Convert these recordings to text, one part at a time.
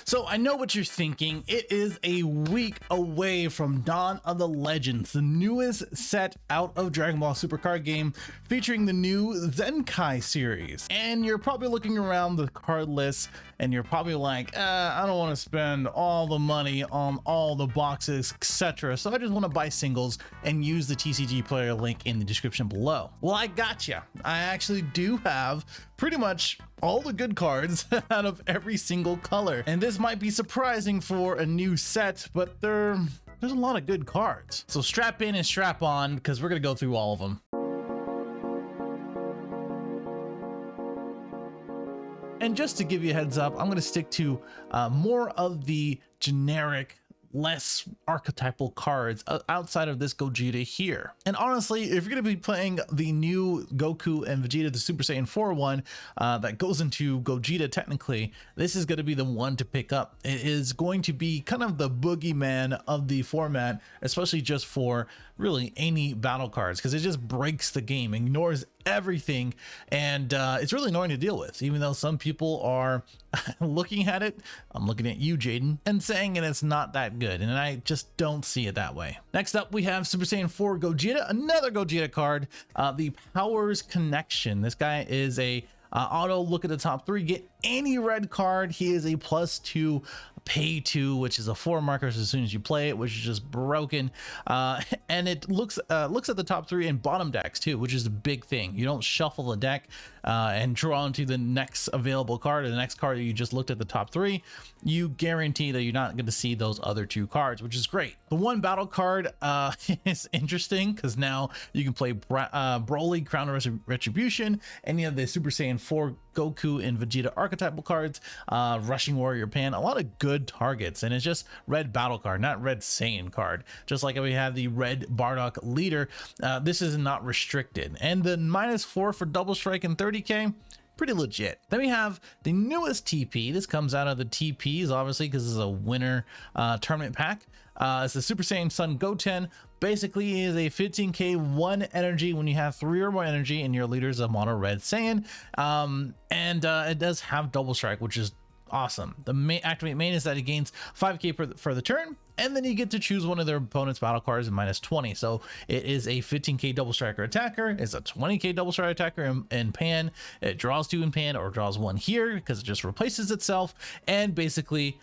So I know what you're thinking. It is a week away from Dawn of the Legends, the newest set out of Dragon Ball Super card game featuring the new Zenkai series. And you're probably looking around the card list and you're probably like, I don't want to spend all the money on all the boxes, etc. So I just want to buy singles and use the TCG player link in the description below. Well, I gotcha. I actually do have pretty much all the good cards out of every single color. And this might be surprising for a new set, but there's a lot of good cards. So strap in and strap on because we're gonna go through all of them. And just to give you a heads up, I'm gonna stick to more of the generic, less archetypal cards outside of this Gogeta here. And honestly, if you're going to be playing the new Goku and Vegeta, the Super Saiyan 4 one that goes into Gogeta technically, this is going to be the one to pick up. It is going to be kind of the boogeyman of the format, especially just for really any battle cards, because it just breaks the game, ignores everything, and it's really annoying to deal with, even though some people are looking at it. I'm looking at you, Jaden, and saying it's not that good, and I just don't see it that way. Next up, we have Super Saiyan 4 Gogeta, another Gogeta card, the Powers Connection. This guy is a auto look at the top 3, get any red card. He is a +2 pay 2, which is a 4 markers as soon as you play it, which is just broken. And it looks at the top 3 and bottom decks too, which is a big thing. You don't shuffle the deck and draw into the next available card, or the next card that you just looked at the top 3. You guarantee that you're not going to see those other 2 cards, which is great. The one battle card is interesting because now you can play Broly, Crown of Retribution, and you have the Super Saiyan 4 Goku and Vegeta archetypal cards, Rushing Warrior Pan, a lot of good targets, and it's just red battle card, not red Saiyan card. Just like we have the red Bardock leader, this is not restricted, and the -4 for double strike and 30k, pretty legit. Then we have the newest TP. This comes out of the TPs, obviously, because it's a winter tournament pack. It's the Super Saiyan Sun Goten. Basically is a 15k 1 energy when you have 3 or more energy and your leader is a mono red Saiyan. It does have double strike, which is awesome. The activate main is that it gains 5k for the turn, and then you get to choose one of their opponent's battle cards at -20. So it is a 15k double striker attacker. It's a 20k double striker attacker in Pan. It draws 2 in Pan, or draws 1 here because it just replaces itself. And basically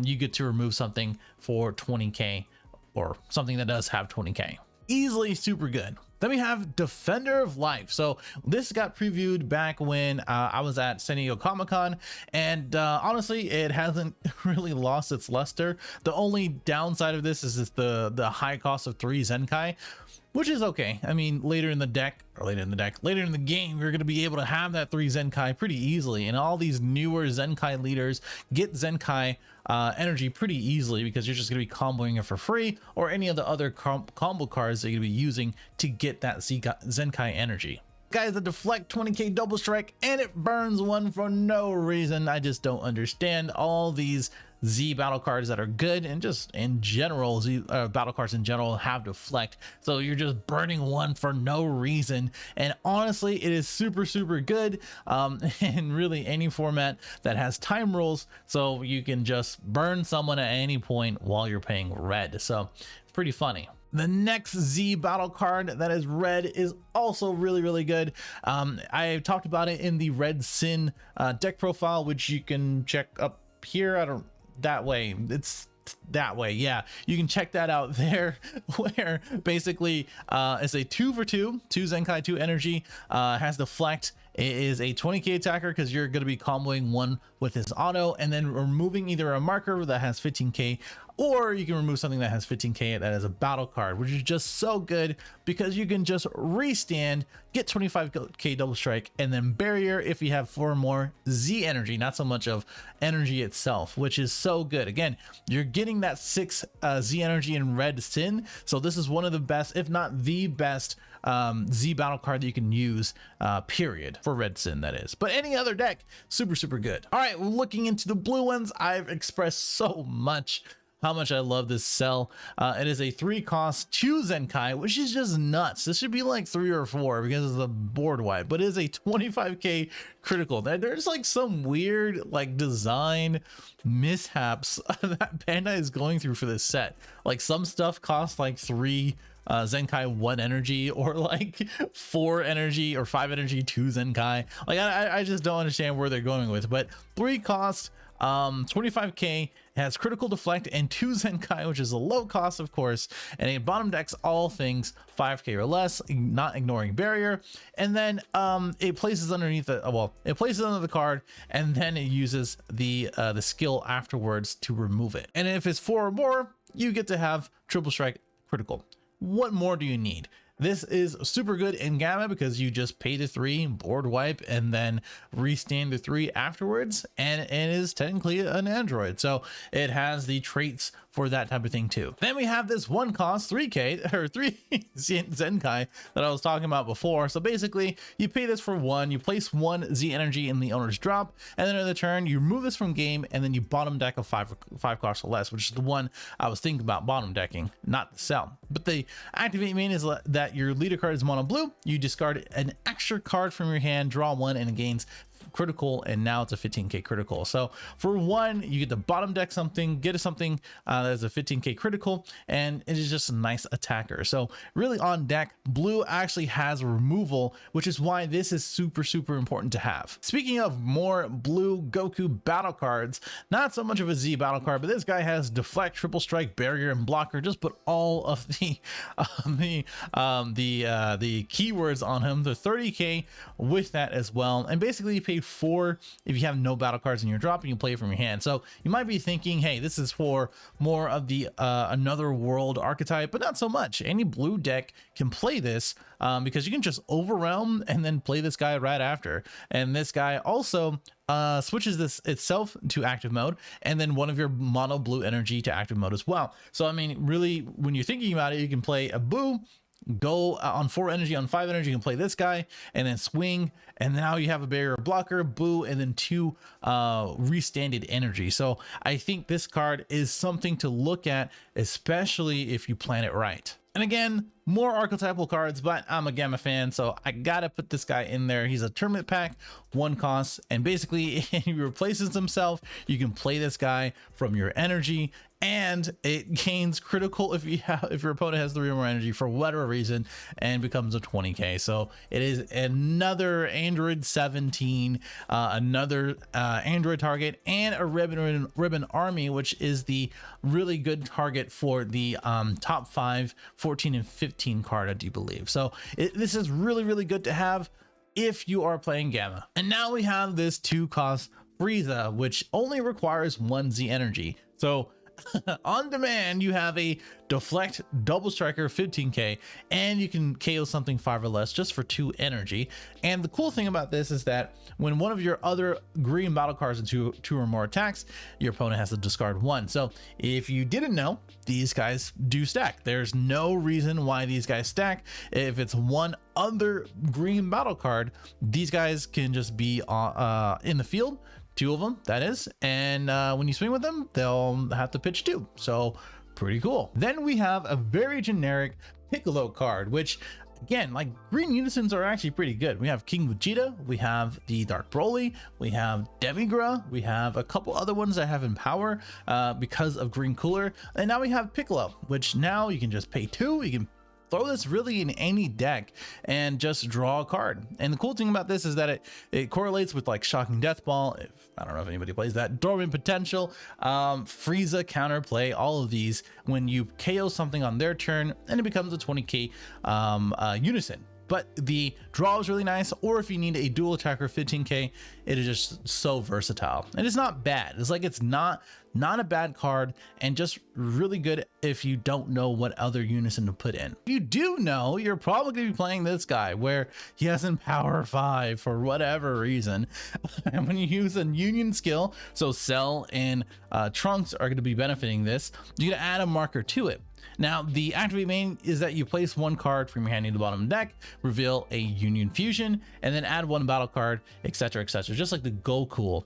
you get to remove something for 20k, or something that does have 20k. Easily super good. Then we have Defender of Life. So this got previewed back when I was at San Diego Comic-Con, and honestly, it hasn't really lost its luster. The only downside of this is the high cost of 3 Zenkai, which is okay. I mean, later in the game, you're going to be able to have that 3 Zenkai pretty easily, and all these newer Zenkai leaders get Zenkai energy pretty easily because you're just going to be comboing it for free, or any of the other combo cards that you're going to be using to get that Zenkai energy. Guys, that deflect 20k double strike, and it burns 1 for no reason. I just don't understand all these Z battle cards that are good, and just in general, Z battle cards in general have deflect. So you're just burning 1 for no reason. And honestly, it is super good in really any format that has time rules. So you can just burn someone at any point while you're paying red. So it's pretty funny. The next Z battle card that is red is also really good. I talked about it in the Red Sin deck profile, which you can check up here. That way, it's that way, yeah, you can check that out there, where basically it's a 2 for 2 Zenkai 2 energy, has deflect. It is a 20k attacker because you're going to be comboing 1 with his auto, and then removing either a marker that has 15k, or you can remove something that has 15k that is a battle card, which is just so good because you can just restand, get 25k double strike, and then barrier if you have 4 more Z energy, not so much of energy itself, which is so good. Again, you're getting that 6 Z energy in Red Sin, so this is one of the best, if not the best, Z battle card that you can use, period, for Red Sin, that is. But any other deck, super good. All right, looking into the blue ones, I've expressed so much how much I love this cell. It is a 3-cost 2 Zenkai, which is just nuts. This should be like 3 or 4 because it's a board wipe, but it is a 25k critical. There's like some weird like design mishaps that Bandai is going through for this set. Like some stuff costs like 3 Zenkai 1 energy, or like 4 energy or 5 energy 2 Zenkai. Like I just don't understand where they're going with, but 3 cost 25k, has critical deflect and 2 Zenkai, which is a low cost of course, and it bottom decks all things 5k or less, not ignoring barrier. And then it places underneath the it places under the card, and then it uses the skill afterwards to remove it. And if it's 4 or more, you get to have triple strike critical. What more do you need? This is super good in Gamma because you just pay the 3, board wipe, and then restand the 3 afterwards, and it is technically an android, so it has the traits for that type of thing too. Then we have this 1 cost 3k or 3 Zenkai that I was talking about before. So basically you pay this for 1, you place 1 Z energy in the owner's drop, and then in the turn you remove this from game, and then you bottom deck a 5 cost or less, which is the one I was thinking about bottom decking, not the cell. But the activate main is that your leader card is mono blue, you discard an extra card from your hand, draw 1, and it gains critical, and now it's a 15k critical. So for 1, you get to bottom deck something, get something that's a 15k critical, and it is just a nice attacker. So really on deck, blue actually has removal, which is why this is super important to have. Speaking of more blue Goku battle cards, not so much of a Z battle card, but this guy has deflect, triple strike, barrier, and blocker. Just put all of the keywords on him, the 30k with that as well, and basically you pay 4 if you have no battle cards in your drop and you play it from your hand. So you might be thinking, hey, this is for more of the another world archetype, but not so much. Any blue deck can play this because you can just overwhelm and then play this guy right after. And this guy also switches this itself to active mode, and then one of your mono blue energy to active mode as well. So I mean, really, when you're thinking about it, you can play a boo, go on 4 energy, on 5 energy, you can play this guy, and then swing, and now you have a barrier blocker, boo, and then 2 restanded energy. So I think this card is something to look at, especially if you plan it right. And again, more archetypal cards, but I'm a Gamma fan, so I gotta put this guy in there. He's a tournament pack, 1 cost, and basically he replaces himself. You can play this guy from your energy, and it gains critical if your opponent has 3 or more energy for whatever reason, and becomes a 20k. So it is another Android 17, another Android target, and a ribbon army, which is the really good target for the top 5, 14, and 15 card, I do believe. So this is really good to have if you are playing Gamma. And now we have this 2-cost Frieza, which only requires 1 Z energy. So on demand, you have a deflect double striker 15k, and you can KO something 5 or less just for 2 energy. And the cool thing about this is that when one of your other green battle cards into 2 or more attacks, your opponent has to discard 1. So if you didn't know, these guys do stack. There's no reason why these guys stack. If it's one other green battle card, these guys can just be in the field, 2 of them, that is, and when you swing with them, they'll have to pitch 2. So pretty cool. Then we have a very generic Piccolo card, which again, like, green unisons are actually pretty good. We have King Vegeta, we have the Dark Broly, we have Demigra, we have a couple other ones that have in power because of Green Cooler, and now we have Piccolo, which now you can just pay 2. You can throw this really in any deck and just draw a card. And the cool thing about this is that it correlates with like Shocking Death Ball, if I don't know if anybody plays that, Dormant Potential, Frieza counterplay, all of these when you KO something on their turn, and it becomes a 20k unison. But the draw is really nice, or if you need a dual attacker 15k, it is just so versatile. And it's not bad. It's like, it's not a bad card, and just really good if you don't know what other unison to put in. If you do know, you're probably gonna be playing this guy where he has in power 5 for whatever reason. And when you use a union skill, so Cell and Trunks are gonna be benefiting this, you're gonna add a marker to it. Now, the activate main is that you place 1 card from your hand in the bottom deck, reveal a Union Fusion, and then add 1 battle card, etc., etc., just like the Goku.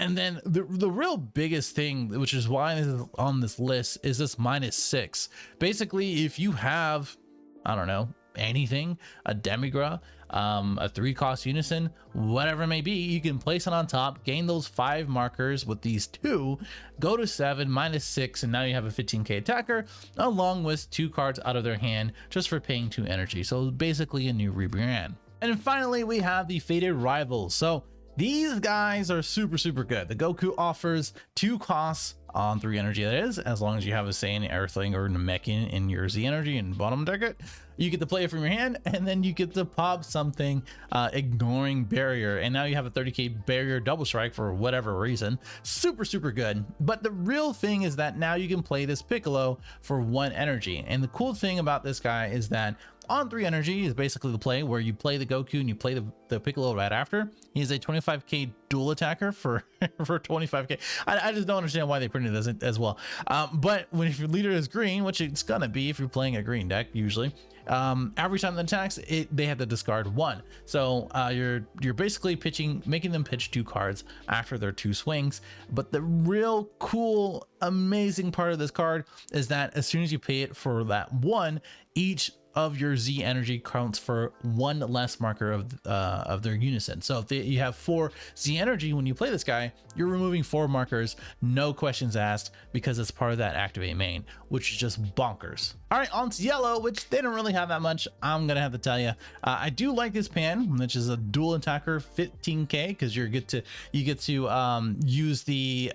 And then the real biggest thing, which is why this is on this list, is this -6. Basically, if you have, I don't know, anything, a Demigra, a 3-cost unison, whatever it may be, you can place it on top, gain those 5 markers with these 2, go to 7, -6, and now you have a 15k attacker, along with 2 cards out of their hand just for paying 2 energy. So basically a new rebrand. And finally, we have the Fated Rivals. So these guys are super good. The Goku offers 2 costs on 3 energy, that is, as long as you have a Saiyan, Earthling, or Namekian in your Z energy and bottom deck it. You get to play it from your hand, and then you get to pop something, ignoring barrier, and now you have a 30k barrier double strike for whatever reason. Super good. But the real thing is that now you can play this Piccolo for 1 energy, and the cool thing about this guy is that on 3 energy is basically the play where you play the Goku and you play the Piccolo right after. He's a 25k dual attacker for 25k. I just don't understand why they printed this as well. But if your leader is green, which it's gonna be if you're playing a green deck usually, every time that attacks they have to discard 1. So you're basically making them pitch 2 cards after their 2 swings. But the real cool, amazing part of this card is that as soon as you pay it for that 1, each of your Z energy counts for 1 less marker of their unison. So if you have 4 Z energy, when you play this guy, you're removing 4 markers, no questions asked, because it's part of that activate main, which is just bonkers. All right, on to yellow, which they don't really have that much. I'm gonna have to tell you, I do like this pan, which is a dual attacker, 15k, because you get to use the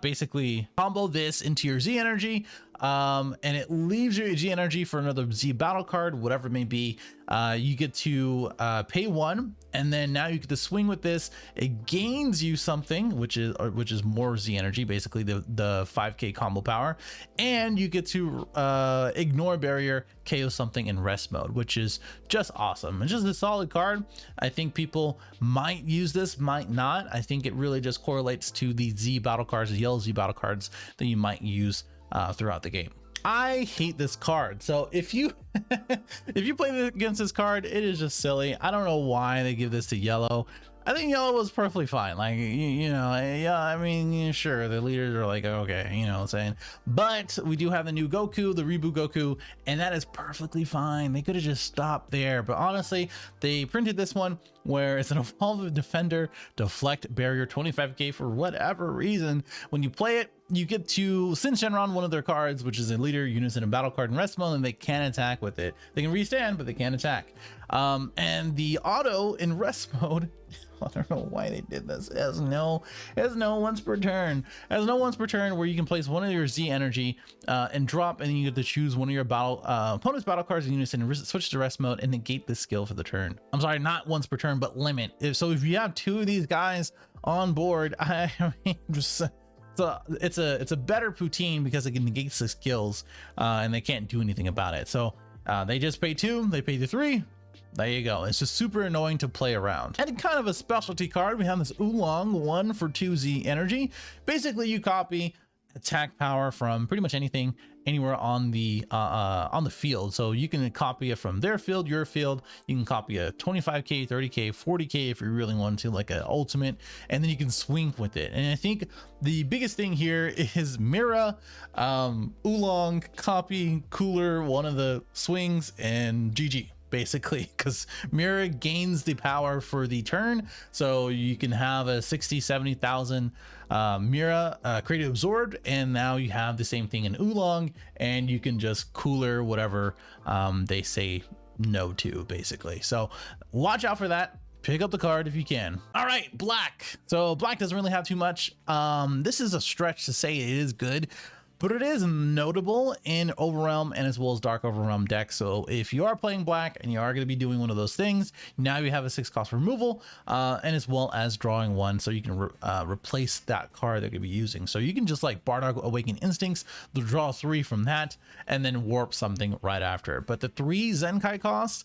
basically combo this into your Z energy. And it leaves your Z energy for another Z battle card, whatever it may be. You get to pay 1, and then now you get to swing with this. It gains you something, which is more Z energy, basically the 5k combo power, and you get to ignore barrier, KO something in rest mode, which is just awesome. It's just a solid card. I think people might use this, might not. I think it really just correlates to the Z battle cards, the yellow Z battle cards that you might use throughout the game. I hate this card. So if you if you play against this card, it is just silly. I don't know why they give this to yellow. I think yellow was perfectly fine. Like, you know, yeah, I mean, sure, the leaders are like, okay, you know what I'm saying? But we do have the new Goku, the reboot Goku, and that is perfectly fine. They could have just stopped there. But honestly, they printed this one where it's an evolved defender, deflect barrier 25k for whatever reason. When you play it, you get to send Shenron one of their cards, which is a leader, unison, and battle card in rest mode, and they can attack with it. They can restand, but they can't attack. And the auto in rest mode, I don't know why they did this. It has no once per turn. It has no once per turn where you can place one of your Z energy and drop, and then you get to choose one of your opponent's battle cards in unison and switch to rest mode and negate this skill for the turn. I'm sorry, not once per turn, but limit. So if you have 2 of these guys on board, I mean, just. So it's a better poutine because it negates the skills and they can't do anything about it. So they just pay 2, they pay the 3. There you go. It's just super annoying to play around. And kind of a specialty card, we have this Oolong 1 for 2 Z energy. Basically, you copy attack power from pretty much anything anywhere on the field. So you can copy it from their field, your field. You can copy a 25k, 30k, 40k if you really want to, like an ultimate, and then you can swing with it. And I think the biggest thing here is Mira, Oolong, copy, cooler, one of the swings, and GG. Basically, because Mira gains the power for the turn, so you can have a 60,000-70,000 Mira created absorbed, and now you have the same thing in Oolong, and you can just cooler whatever they say no to, basically. So watch out for that. Pick up the card if you can. All right, black. So black doesn't really have too much. This is a stretch to say it is good, but it is notable in Overrealm and as well as Dark Overrealm decks. So if you are playing black and you are going to be doing one of those things, now you have a 6-cost removal and as well as drawing 1, so you can replace that card that you're going to be using. So you can just like Bardock Awaken Instincts, draw 3 from that, and then warp something right after. But the 3 Zenkai costs,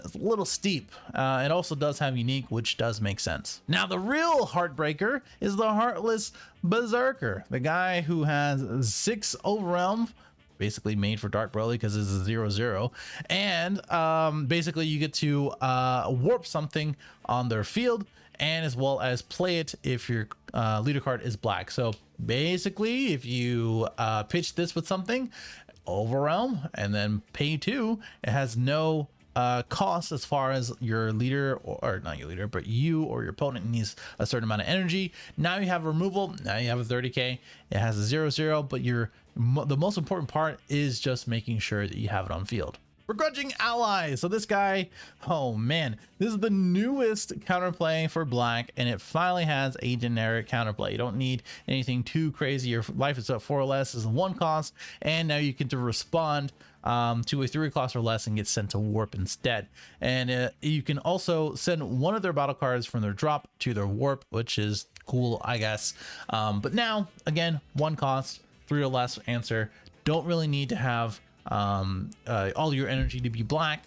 it's a little steep. It also does have unique, which does make sense. Now the real heartbreaker is the Heartless Berserker, the guy who has 6 Overrealm, basically made for Dark Broly because it's a 0/0, and basically you get to warp something on their field, and as well as play it if your leader card is black. So basically, if you pitch this with something, overwhelm, and then pay 2, it has no cost as far as your leader, or not your leader, but you or your opponent needs a certain amount of energy. Now you have removal. Now you have a 30k. It has a 0/0, but the most important part is just making sure that you have it on field. Begrudging Ally. So this guy, oh man, this is the newest counterplay for black, and it finally has a generic counterplay. You don't need anything too crazy. Your life is at 4 or less, is 1 cost, and now you get to respond to a 3 cost or less and get sent to warp instead. And you can also send one of their battle cards from their drop to their warp, which is cool, I guess. But now again, 1 cost, 3 or less answer. Don't really need to have all your energy to be black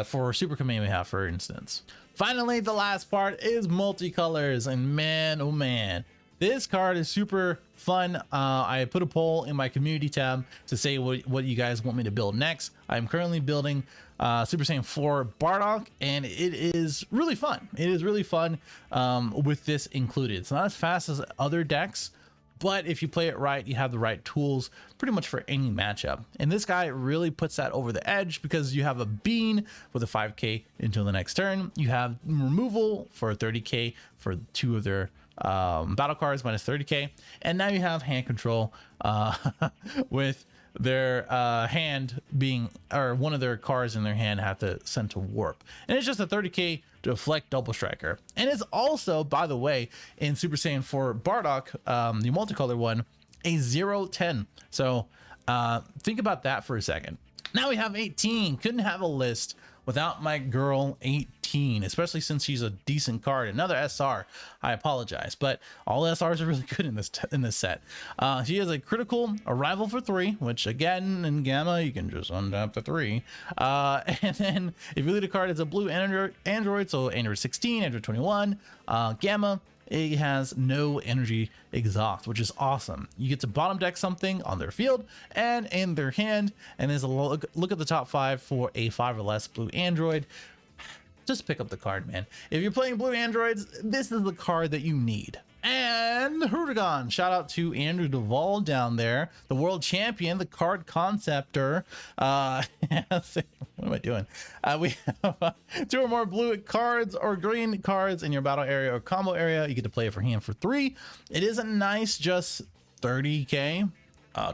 for Super Kamehameha, for instance. Finally, the last part is multicolors, and man, oh man, this card is super fun. I put a poll in my community tab to say what you guys want me to build next. I'm currently building Super Saiyan 4 Bardock, and it is really fun. It is really fun with this included. It's not as fast as other decks, but if you play it right, you have the right tools pretty much for any matchup. And this guy really puts that over the edge because you have a bean with a 5k until the next turn. You have removal for 30k for 2 of their battle cards minus 30k. And now you have hand control with their hand being, or one of their cards in their hand have to send to warp. And it's just a 30k deflect double striker. And it's also, by the way, in Super Saiyan 4 Bardock, the multicolored one, a 0/10. So think about that for a second. Now we have 18. Couldn't have a list without my girl 18, especially since she's a decent card. Another SR, I apologize, but all SRs are really good in this set. She has a critical arrival for 3, which again in Gamma you can just untap the 3. And then if your leader card is a blue android, so android 16, android 21, Gamma, it has no energy exhaust, which is awesome. You get to bottom deck something on their field and in their hand, and there's a look at the top 5 for a 5 or less blue android. Just pick up the card, man. If you're playing blue androids, this is the card that you need. And Hurrigan, shout out to Andrew Duvall down there, the world champion, the card conceptor. What am I doing? We have 2 or more blue cards or green cards in your battle area or combo area. You get to play it for hand for 3. It is a nice, just 30k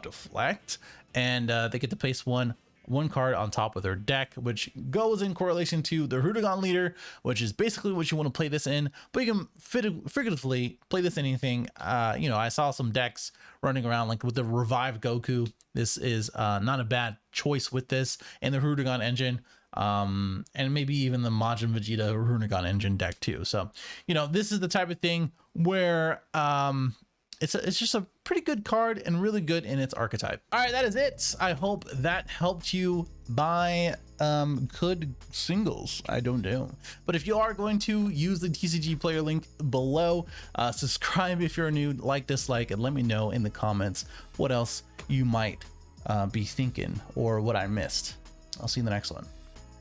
deflect, and they get to place one card on top of their deck, which goes in correlation to the Hurrigan leader, which is basically what you want to play this in. But you can figuratively play this in anything. You know, I saw some decks running around like with the Revive Goku. This is not a bad choice with this and the Hurrigan engine, and maybe even the Majin Vegeta Hurrigan engine deck too. So, you know, this is the type of thing where it's just a pretty good card and really good in its archetype. All right, that is it. I hope that helped you buy good singles. I don't know, but if you are going to use the TCG player link below, subscribe if you're new, like, dislike, and let me know in the comments what else you might be thinking or what I missed. I'll see you in the next one.